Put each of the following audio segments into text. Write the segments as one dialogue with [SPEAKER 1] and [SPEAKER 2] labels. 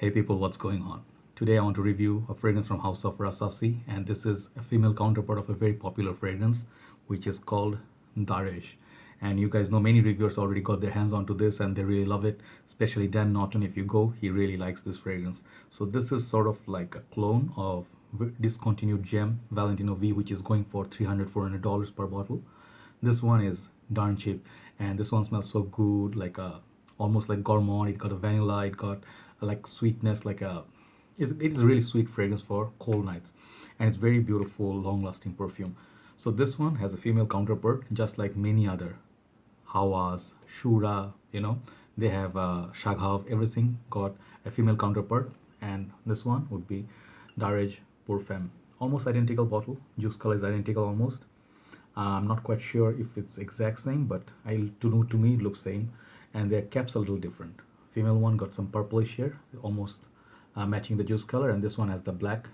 [SPEAKER 1] Hey people, what's going on? Today I want to review a fragrance from House of Rasasi, and this is a female counterpart of a very popular fragrance which is called Daarej. And you guys know many reviewers already got their hands onto this and they really love it, especially Dan Norton. If you go, he really likes this fragrance. So this is sort of like a clone of discontinued gem Valentino V, which is going for $300-400 per bottle. This one is darn cheap, and this one smells so good, like a almost like gourmand. It got a vanilla, it got like sweetness, like a it is a really sweet fragrance for cold nights, and it's very beautiful, long-lasting perfume. So this one has a female counterpart, just like many other Hawas, Shura, they have Shaghav, everything got a female counterpart, and this one would be Daarej pour Femme. Almost identical bottle, juice color is identical almost. I'm not quite sure if it's exact same, but to me it looks same, and their caps a little different. Female one got some purplish here, almost matching the juice color, and this one has the black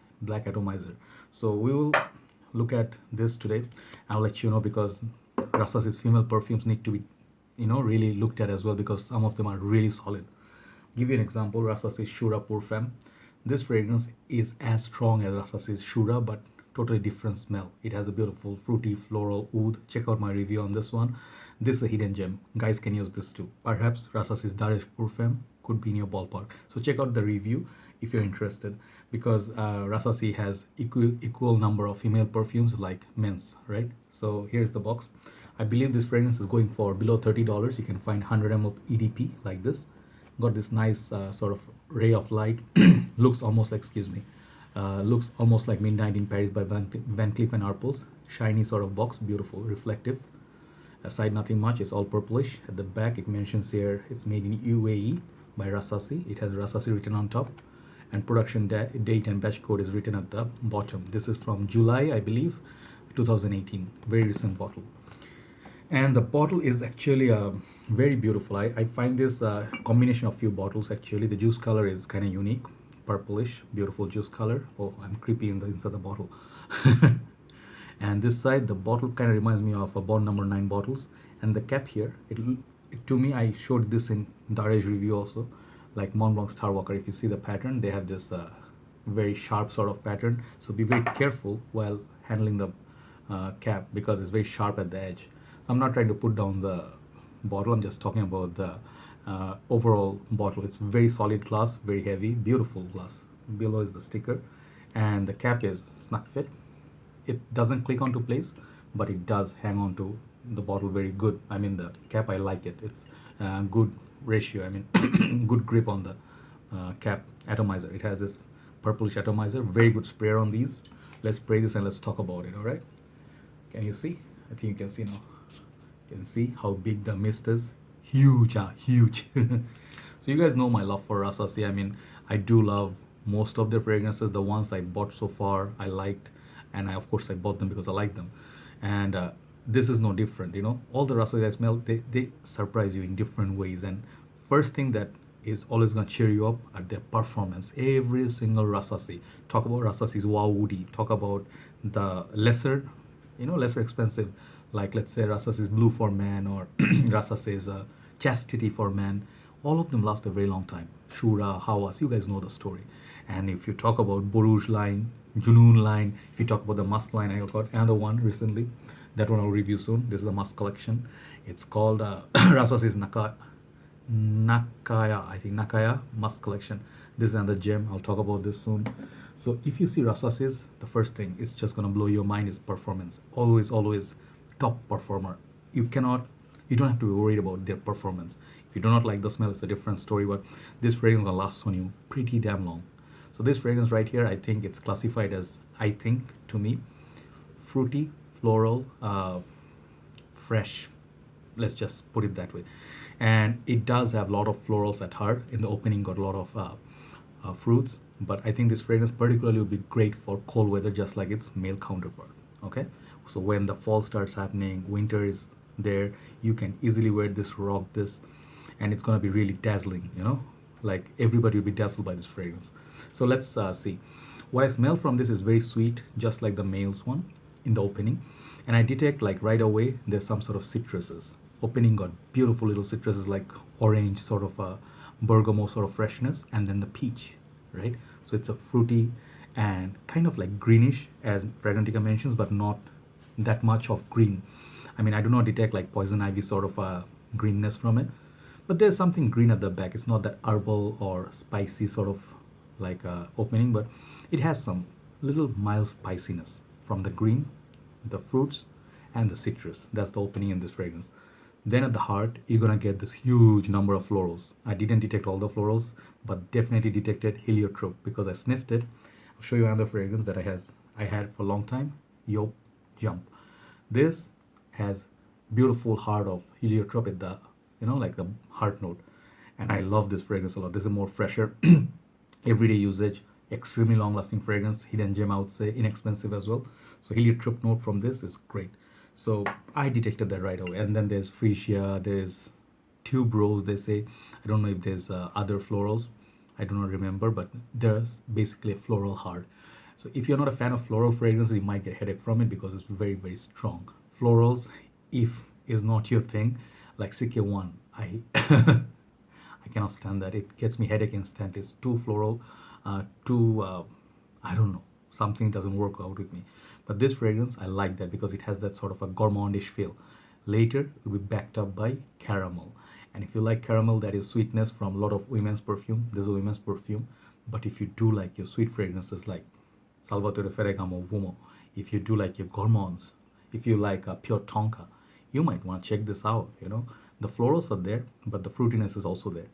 [SPEAKER 1] atomizer. So we will look at this today. I'll let you know, because Rasasi's female perfumes need to be really looked at as well, because some of them are really solid. Give you an example, Rasasi's Shura Pour Femme. This fragrance is as strong as Rasasi's Shura, but totally different smell. It has a beautiful fruity floral oud. Check out my review on this one. This is a hidden gem. Guys can use this too. Perhaps Rasasi's Daarej Pour Femme could be in your ballpark. So check out the review if you're interested, because Rasasi has equal number of female perfumes like men's, right? So here's the box. I believe this fragrance is going for below $30. You can find 100 ml EDP like this. Got this nice sort of ray of light. Looks almost like, looks almost like Midnight in Paris by Van Cleef & Arpels. Shiny sort of box, beautiful, reflective. Aside, nothing much. It's all purplish. At the back, it mentions here it's made in UAE by Rasasi. It has Rasasi written on top, and production date and batch code is written at the bottom. This is from July, I believe, 2018. Very recent bottle. And the bottle is actually very beautiful. I find this combination of few bottles actually. The juice color is kind of unique, purplish, beautiful juice color. Oh, I'm creepy inside the bottle. And this side, the bottle kind of reminds me of a Bond number 9 bottles. And the cap here, to me, I showed this in Daarej review also, like Mont Blanc Star Walker. If you see the pattern, they have this very sharp sort of pattern. So be very careful while handling the cap, because it's very sharp at the edge. So I'm not trying to put down the bottle. I'm just talking about the overall bottle. It's very solid glass, very heavy, beautiful glass. Below is the sticker, and the cap is snug fit. It doesn't click onto place, but it does hang on to the bottle very good. I mean, the cap, I like it. It's good ratio. I mean, good grip on the cap. Atomizer. It has this purplish atomizer. Very good sprayer on these. Let's spray this and let's talk about it. All right. Can you see? I think you can see now. You can see how big the mist is. Huge, huge. So you guys know my love for Rasasi. I mean, I do love most of their fragrances. The ones I bought so far, I liked, and of course I bought them because I like them. And this is no different. All the Rasasi I smell, they surprise you in different ways. And first thing that is always gonna cheer you up are their performance. Every single Rasasi. Talk about Rasasi's Wow Woody. Talk about the lesser expensive, like let's say Rasasi's Blue for Man, or Rasasi's Chastity for Man. All of them last a very long time. Shura, Hawas, you guys know the story. And if you talk about Borouge line, Junoon line, if you talk about the Musk line, I got another one recently. That one I'll review soon. This is the Musk collection. It's called Rasasi's Nakaya, I think Nakaya Musk collection. This is another gem. I'll talk about this soon. So if you see Rasasi's, the first thing it's just gonna blow your mind is performance. Always top performer. You don't have to be worried about their performance. If you do not like the smell, it's a different story, but this fragrance gonna last on you pretty damn long. So this fragrance right here, I think it's classified as, to me, fruity, floral, fresh. Let's just put it that way. And it does have a lot of florals at heart. In the opening, got a lot of fruits. But I think this fragrance particularly would be great for cold weather, just like its male counterpart. Okay, so when the fall starts happening, winter is there, you can easily wear this, rock this, and it's gonna be really dazzling. Like everybody will be dazzled by this fragrance. So let's see. What I smell from this is very sweet, just like the male's one in the opening, and I detect like right away there's some sort of citruses. Opening got beautiful little citruses like orange, sort of a bergamot sort of freshness, and then the peach, right? So it's a fruity and kind of like greenish, as Fragrantica mentions, but not that much of green. I mean, I do not detect like poison ivy sort of a greenness from it, but there's something green at the back. It's not that herbal or spicy sort of like opening, but it has some little mild spiciness from the green, the fruits, and the citrus. That's the opening in this fragrance. Then at the heart, you're gonna get this huge number of florals. I didn't detect all the florals, but definitely detected heliotrope because I sniffed it. I'll show you another fragrance that I had for a long time. Yo, Jump. This has beautiful heart of heliotrope at the, like the heart note, and I love this fragrance a lot. This is more fresher, everyday usage, extremely long lasting fragrance, hidden gem, I would say, inexpensive as well. So heliotrope note from this is great. So I detected that right away. And then there's freesia, there's tuberose, they say. I don't know if there's other florals, I do not remember, but there's basically a floral heart. So if you're not a fan of floral fragrances, you might get headache from it because it's very, very strong. Florals, if is not your thing, like CK1, I I cannot stand that. It gets me headache instant. It's too floral, too I don't know, something doesn't work out with me. But this fragrance, I like that because it has that sort of a gourmandish feel. Later, it will be backed up by caramel. And if you like caramel, that is sweetness from a lot of women's perfume. This is a women's perfume. But if you do like your sweet fragrances like Salvatore Ferragamo, Vumo, if you do like your gourmands, if you like pure tonka, you might want to check this out. The florals are there, but the fruitiness is also there.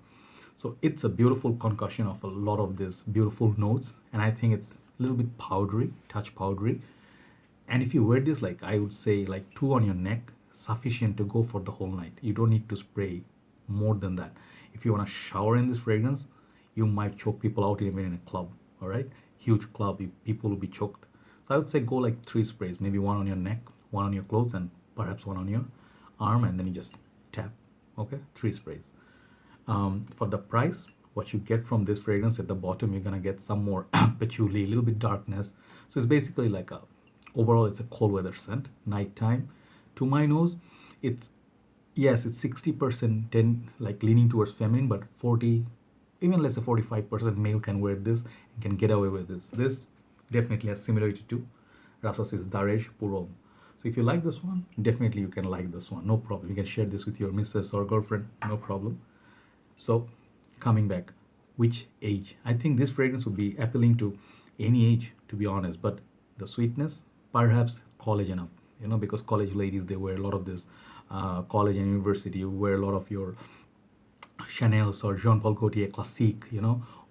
[SPEAKER 1] So it's a beautiful concussion of a lot of these beautiful notes, and I think it's a little bit powdery, touch powdery. And if you wear this, like I would say, like 2 on your neck, sufficient to go for the whole night. You don't need to spray more than that. If you want to shower in this fragrance, you might choke people out even in a club. All right, huge club, people will be choked. So I would say go like 3 sprays, maybe 1 on your neck, 1 on your clothes, and perhaps 1 on your arm, and then you just tap. Okay, 3 sprays. For the price, what you get from this fragrance at the bottom, you're gonna get some more patchouli, a little bit darkness. So it's basically like overall it's a cold weather scent, nighttime. To my nose, it's, yes, it's 60% 10 like leaning towards feminine, but 40, even let's say 45% male can wear this and can get away with this. This definitely has similarity to Rasasi Daarej Purom. So if you like this one, definitely you can like this one, no problem. You can share this with your missus or girlfriend, no problem. So coming back, which age? I think this fragrance would be appealing to any age, to be honest, but the sweetness, perhaps college and up, because college ladies, they wear a lot of this, college and university, you wear a lot of your Chanel's or Jean-Paul Gaultier Classique,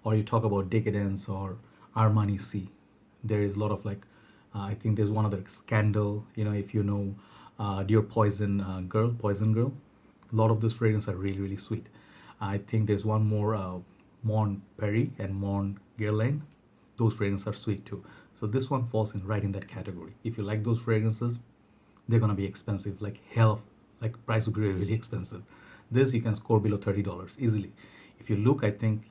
[SPEAKER 1] or you talk about Decadence or Armani C. There is a lot of like, I think there's one other Scandal, if you know, Dear Poison Girl, a lot of those fragrances are really, really sweet. I think there's one more, Mon Perry and Mon Guerlain. Those fragrances are sweet too. So this one falls in right in that category. If you like those fragrances, they're gonna be expensive, like hell. Like price would be really, really expensive. This you can score below $30 easily. If you look, I think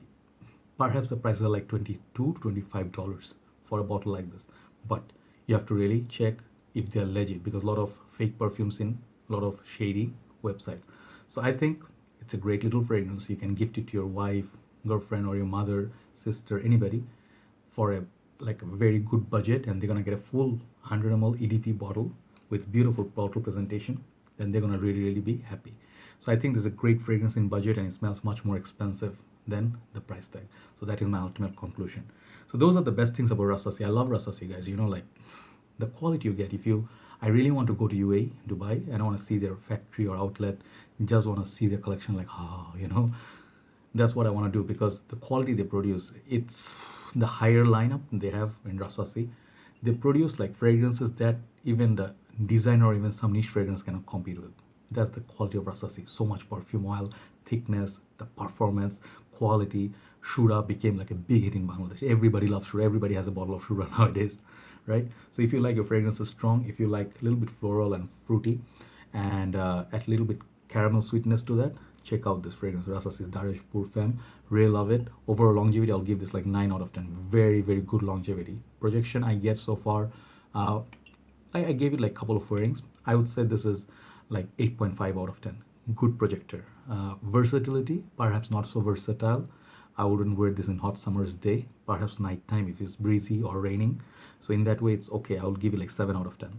[SPEAKER 1] perhaps the prices are like $22 to $25 for a bottle like this. But you have to really check if they're legit, because a lot of fake perfumes in a lot of shady websites. So I think it's a great little fragrance. You can gift it to your wife, girlfriend, or your mother, sister, anybody, for a very good budget, and they're gonna get a full 100 ml EDP bottle with beautiful bottle presentation. Then they're gonna really, really be happy. So I think this is a great fragrance in budget, and it smells much more expensive than the price tag. So that is my ultimate conclusion. So those are the best things about Rasasi. I love Rasasi, guys. Like the quality you get. I really want to go to UAE, Dubai, and I want to see their factory or outlet, just want to see their collection, like, that's what I want to do, because the quality they produce, it's the higher lineup they have in Rasasi. They produce like fragrances that even the designer or even some niche fragrance cannot compete with. That's the quality of Rasasi. So much perfume oil, thickness, the performance, quality. Shura became like a big hit in Bangladesh. Everybody loves Shura. Everybody has a bottle of Shura nowadays, right? So if you like your fragrances strong, if you like a little bit floral and fruity, and add a little bit caramel sweetness to that, check out this fragrance, Rasasi Daarej Pour Femme. Really love it. Overall longevity, I'll give this like 9 out of 10. Very, very good longevity. Projection I get so far, I gave it like a couple of wearings. I would say this is like 8.5 out of 10. good projector. Versatility, perhaps not so versatile. I wouldn't wear this in hot summer's day, perhaps nighttime if it's breezy or raining. So in that way, it's okay. I'll give it like 7 out of 10.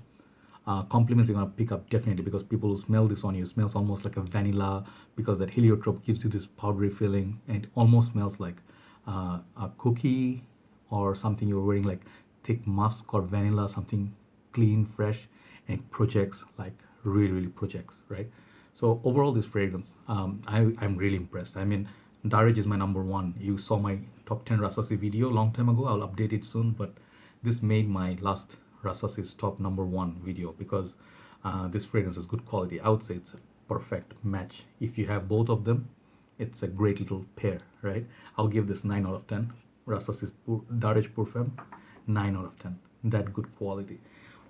[SPEAKER 1] Compliments you're gonna pick up definitely because people will smell this on you. It smells almost like a vanilla because that heliotrope gives you this powdery feeling and it almost smells like a cookie or something you're wearing, like thick musk or vanilla, something clean, fresh, and it projects, like really projects, right? So overall, this fragrance, I'm really impressed. I mean, Daarej is my number one. You saw my top 10 Rasasi video long time ago. I'll update it soon, but this made my last Rasasi's top number one video because this fragrance is good quality. I would say it's a perfect match. If you have both of them, it's a great little pair, right? I'll give this 9 out of 10. Rasasi's Daarej Femme, 9 out of 10. That good quality.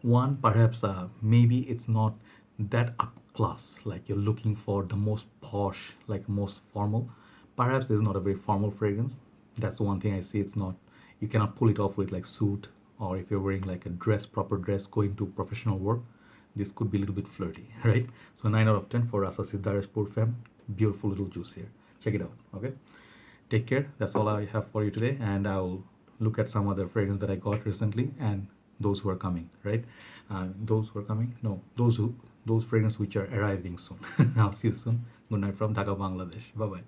[SPEAKER 1] One, perhaps maybe it's not that up class, like you're looking for the most posh, like most formal. Perhaps there's not a very formal fragrance. That's the one thing I see. It's not, you cannot pull it off with like suit, or if you're wearing like a dress, proper dress, going to professional work, this could be a little bit flirty, right? So 9 out of 10 for Rasasi Daarej Femme. Beautiful little juice here. Check it out, okay? Take care. That's all I have for you today, and I'll look at some other fragrance that I got recently and those who are coming, right? Those who are coming, no, those fragrance which are arriving soon. I'll see you soon. Good night from Dhaka, Bangladesh. Bye bye.